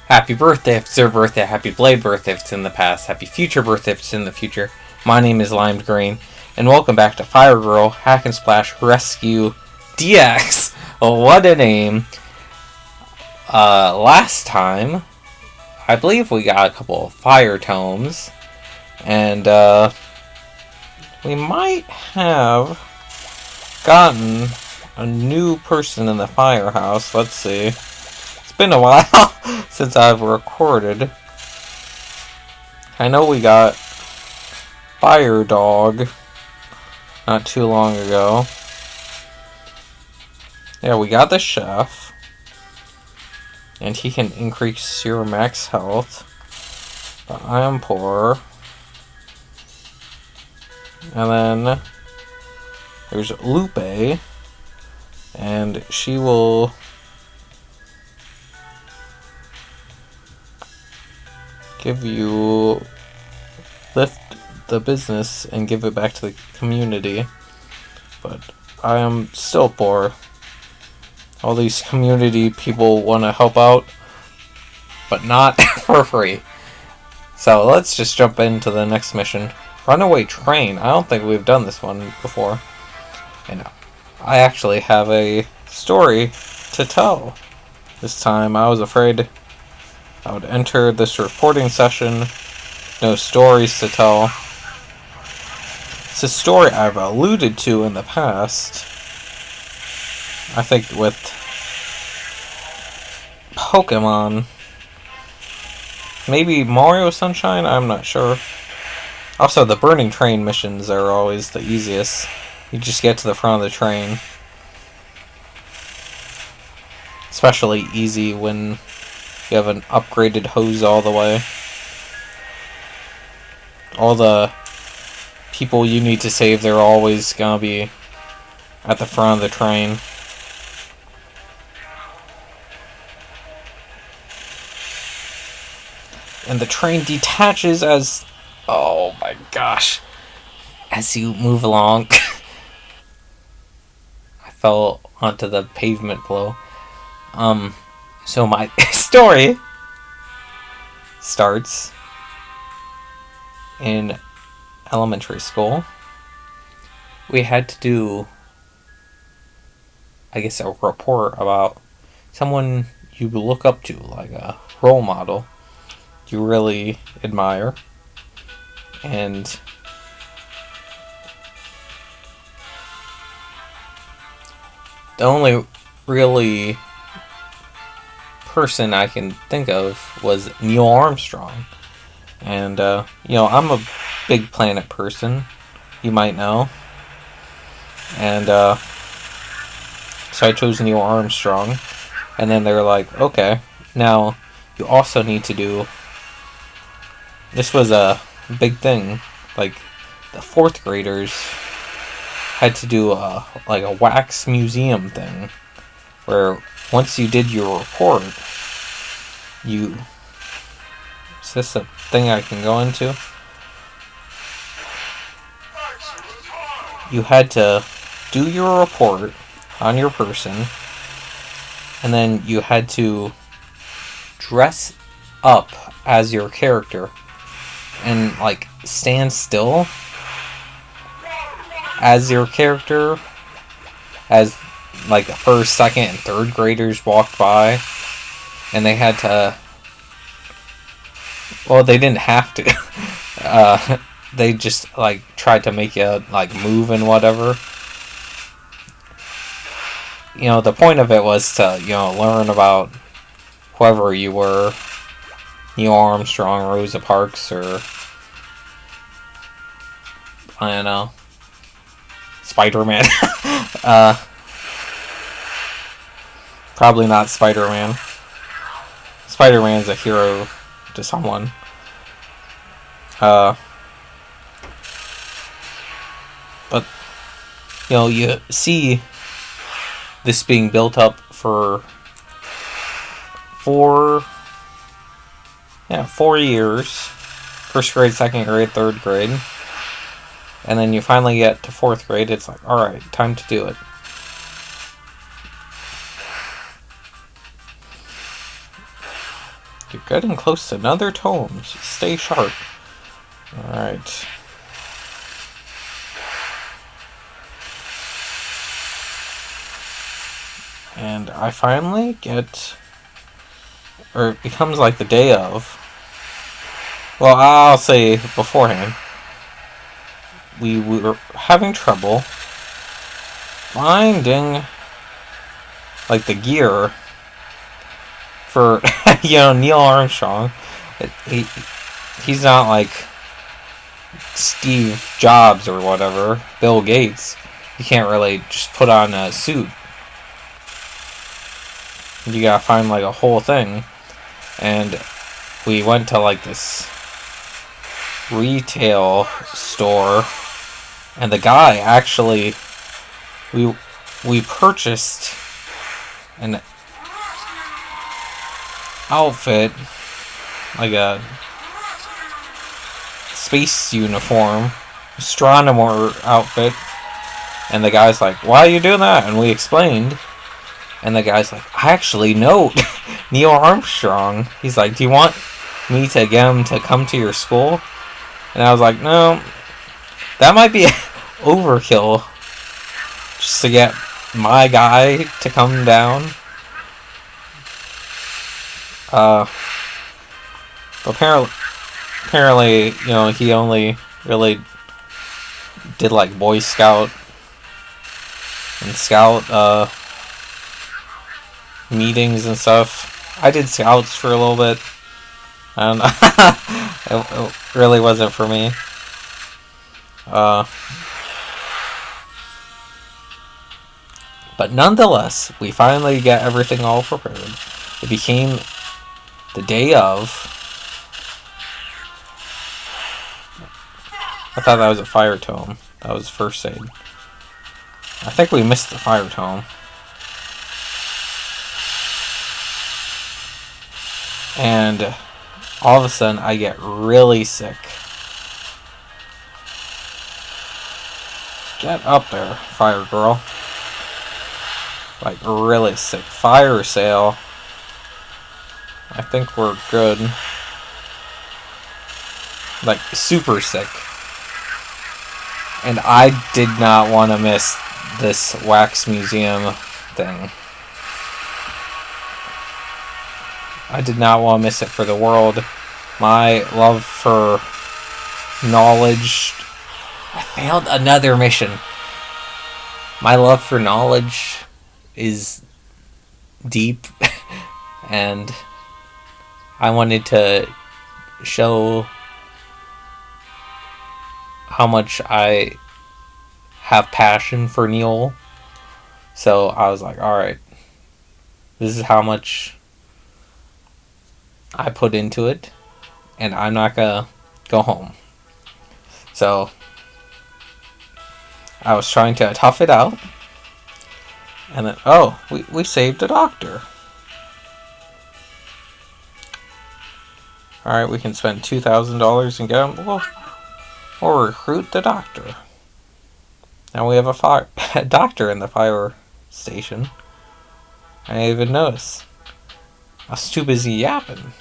Happy birthday if it's their birthday, happy belated birthday if it's in the past, happy future birthday if it's in the future. My name is Limed Green, and welcome back to Firegirl Hack and Splash Rescue DX. Oh, what a name. Last time, I believe we got a couple of fire tomes, and we might have gotten a new person in the firehouse. Let's see. It's been a while since I've recorded. I know we got Fire Dog not too long ago. Yeah, we got the chef. And he can increase your max health. But I am poor. And then there's Lupe. And she will lift the business and give it back to the community. But I am still poor. All these community people want to help out, but not for free. So let's just jump into the next mission. Runaway Train. I don't think we've done this one before. And I actually have a story to tell. This time I was afraid I would enter this reporting session. No stories to tell. It's a story I've alluded to in the past. I think with Pokemon. Maybe Mario Sunshine? I'm not sure. Also, the burning train missions are always the easiest. You just get to the front of the train. Especially easy when you have an upgraded hose all the way. All the people you need to save, they're always gonna be at the front of the train. And the train detaches as... oh my gosh. As you move along. I fell onto the pavement below. So my story starts in elementary school. We had to do, I guess, a report about someone you look up to, like a role model you really admire. And the only really person I can think of was Neil Armstrong. And I'm a big planet person, you might know. And so I chose Neil Armstrong. And then they were like, okay, now you also need to do... This was a big thing. Like, the 4th graders had to do a wax museum thing, where once you did your report, is this a thing I can go into? You had to do your report on your person, and then you had to dress up as your character and stand still as your character as the 1st, 2nd, and 3rd graders walked by, and they had to... well, they didn't have to. They just tried to make you move and whatever. The point of it was to learn about whoever you were, Neil Armstrong, Rosa Parks, or I don't know, Spider-Man. Probably not Spider-Man. Spider-Man's a hero to someone. But you see this being built up for 4 years. 1st grade, 2nd grade, 3rd grade. And then you finally get to 4th grade, it's like, alright, time to do it. You're getting close to another tome. Stay sharp. Alright. And I finally get... Or it becomes like the day of. Well, I'll say beforehand. We were having trouble finding like the gear for Neil Armstrong. He's not like Steve Jobs or whatever, Bill Gates. You can't really just put on a suit. You gotta find like a whole thing. And we went to like this retail store, and the guy actually we purchased an outfit, like a space uniform, astronomer outfit, and the guy's like, "Why are you doing that?" And we explained, and the guy's like, "I actually know Neil Armstrong." He's like, "Do you want me to get him to come to your school?" And I was like, "No, that might be overkill, just to get my guy to come down." Apparently, he only really did like Boy Scout and Scout meetings and stuff. I did Scouts for a little bit. I don't know. It really wasn't for me. But nonetheless, we finally got everything all prepared. It became the day of. I thought that was a fire tome. That was first aid. I think we missed the fire tome. And all of a sudden, I get really sick. Get up there, Firegirl. Like, really sick. Fire sale. I think we're good. Like, super sick. And I did not want to miss this wax museum thing. I did not want to miss it for the world. My love for knowledge... I failed another mission. My love for knowledge is deep, and I wanted to show how much I have passion for Neil. So I was like, alright, this is how much I put into it, and I'm not gonna go home. So I was trying to tough it out, and then, oh, we saved a doctor. Alright, we can spend $2,000 and get him. We'll recruit the doctor. Now we have a doctor in the fire station. I didn't even notice. I was too busy yapping.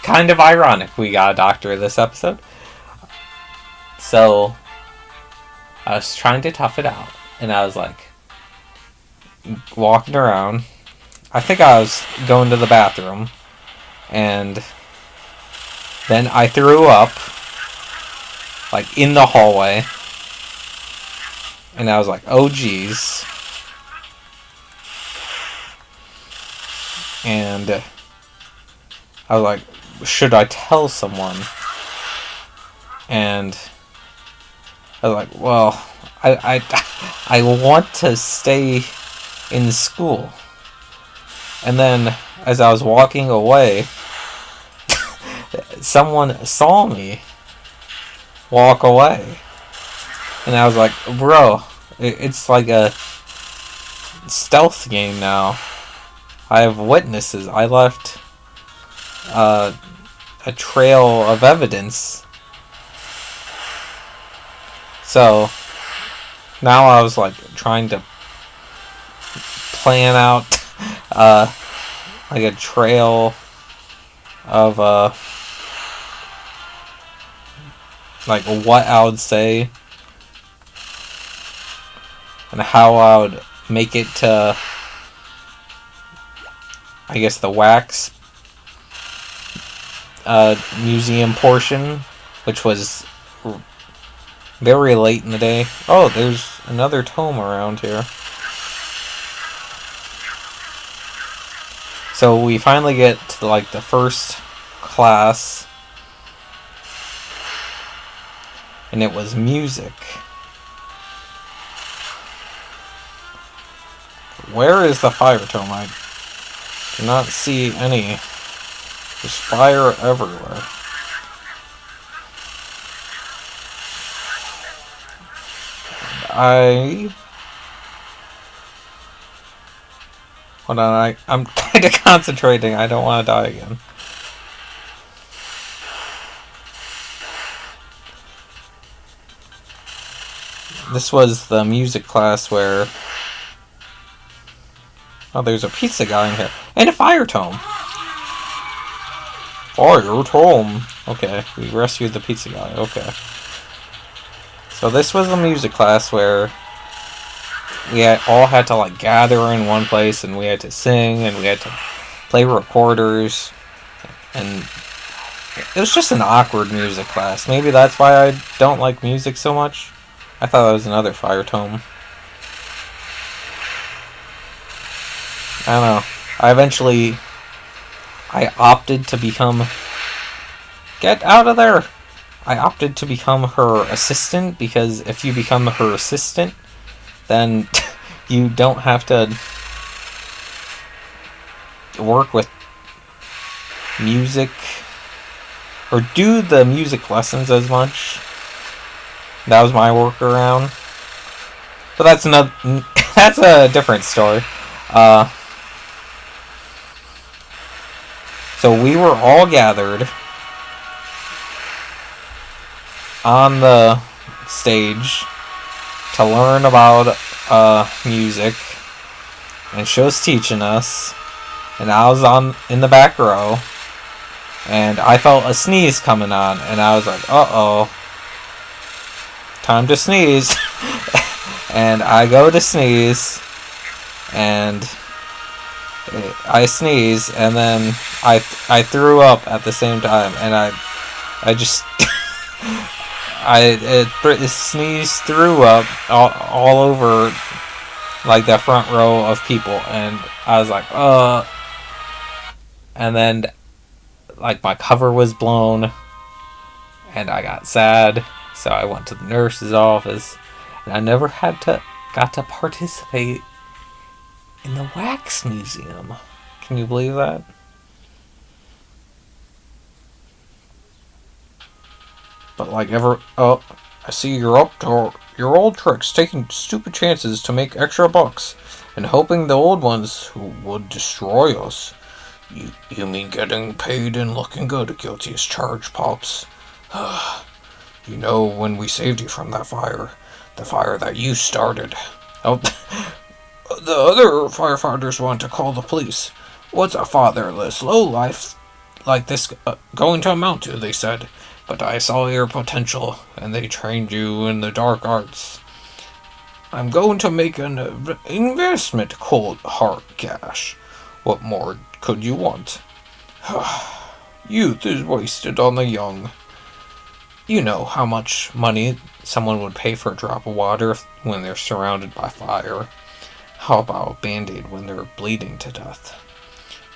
Kind of ironic we got a doctor this episode. So I was trying to tough it out, and I was like walking around. I think I was going to the bathroom, and then I threw up like in the hallway, and I was like, oh geez. And I was like, should I tell someone? And I was like, well, I want to stay in school. And then as I was walking away, someone saw me walk away. And I was like, bro, it's like a stealth game now. I have witnesses. I left a trail of evidence. So now I was like trying to plan out like a trail of like what I would say and how I would make it to, I guess, the wax museum portion, which was very late in the day. Oh, there's another tome around here. So we finally get to like the first class, and it was music. Where is the fire tome? I do not see any. There's fire everywhere. Hold on, I'm kind of concentrating. I don't want to die again. This was the music class where... Oh, there's a pizza guy in here. And a fire tome. Fire tome. Okay, we rescued the pizza guy. Okay. So this was the music class where we all had to like gather in one place, and we had to sing, and we had to play recorders, and it was just an awkward music class. Maybe that's why I don't like music so much. I thought that was another fire tome. I don't know. I opted to become... Get out of there! I opted to become her assistant, because if you become her assistant, then you don't have to work with music or do the music lessons as much. That was my workaround. But that's that's a different story. So we were all gathered on the stage to learn about music, and she was teaching us, and I was in the back row, and I felt a sneeze coming on, and I was like, uh-oh, time to sneeze. And I go to sneeze, and I sneeze, and then I threw up at the same time, and I just I sneezed, threw up all over like that front row of people, and I was like, and then like my cover was blown, and I got sad, so I went to the nurse's office, and I never got to participate in the wax museum. Can you believe that? But like I see you're up to your old tricks, taking stupid chances to make extra bucks, and hoping the old ones who would destroy us. You mean getting paid and looking good, guilty as charged, Pops. You know when we saved you from that fire, the fire that you started. Oh, the other firefighters want to call the police. What's a fatherless lowlife like this going to amount to, they said. But I saw your potential, and they trained you in the dark arts. I'm going to make an investment, cold hard cash. What more could you want? Youth is wasted on the young. You know how much money someone would pay for a drop of water when they're surrounded by fire. How about a Band-Aid when they're bleeding to death?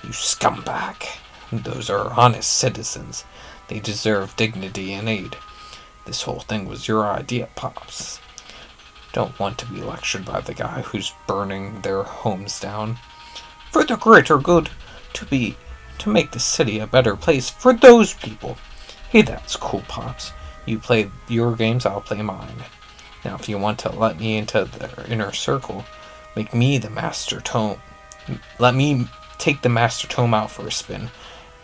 You scumbag. Those are honest citizens. They deserve dignity and aid. This whole thing was your idea, Pops. Don't want to be lectured by the guy who's burning their homes down. For the greater good, to make the city a better place for those people. Hey, that's cool, Pops. You play your games, I'll play mine. Now, if you want to let me into their inner circle, make me the Master Tome. Let me take the Master Tome out for a spin,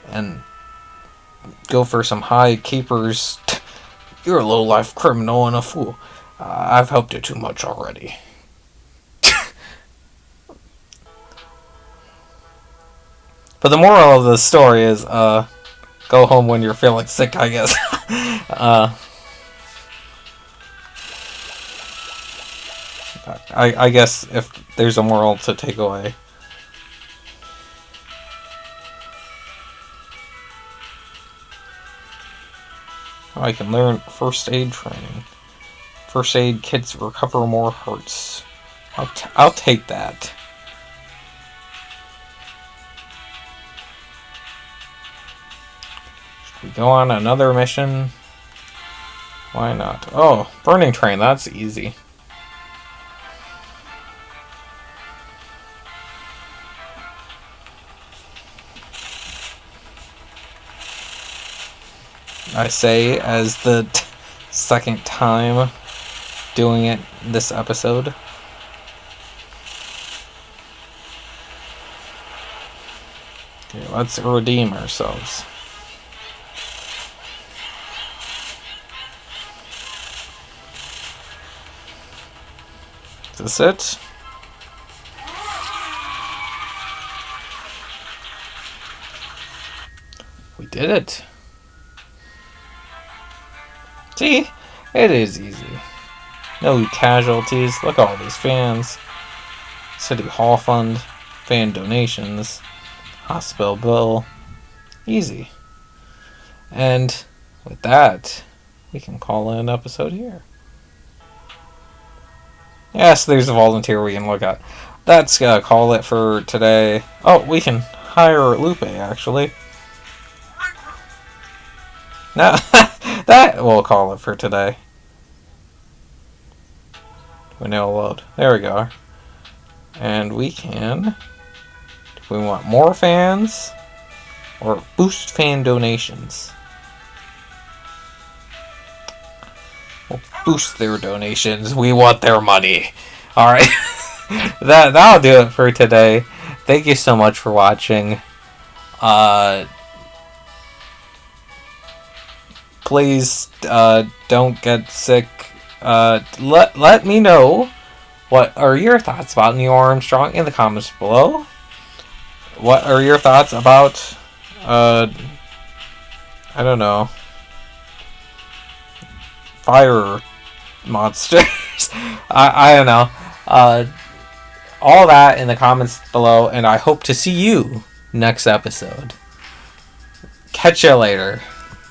and go for some high capers. You're a low-life criminal and a fool. I've helped you too much already. But the moral of the story is, go home when you're feeling sick, I guess. I guess if there's a moral to take away. I can learn first aid training. First aid kits recover more hearts. I'll take that. Should we go on another mission? Why not? Oh, burning train, that's easy. I say as the second time doing it this episode. Okay, let's redeem ourselves. Is this it? We did it. See? It is easy. No casualties. Look at all these fans. City Hall Fund. Fan donations. Hospital bill. Easy. And with that, we can call an episode here. Yes, there's a volunteer we can look at. That's gonna call it for today. Oh, we can hire Lupe, actually. No, that will call it for today. We now load. There we go. And we can... Do we want more fans? Or boost fan donations? We'll boost their donations. We want their money. Alright. That'll do it for today. Thank you so much for watching. Please don't get sick. Let me know what are your thoughts about Neil Armstrong in the comments below. What are your thoughts about I don't know, fire monsters? I don't know. All that in the comments below, and I hope to see you next episode. Catch you later.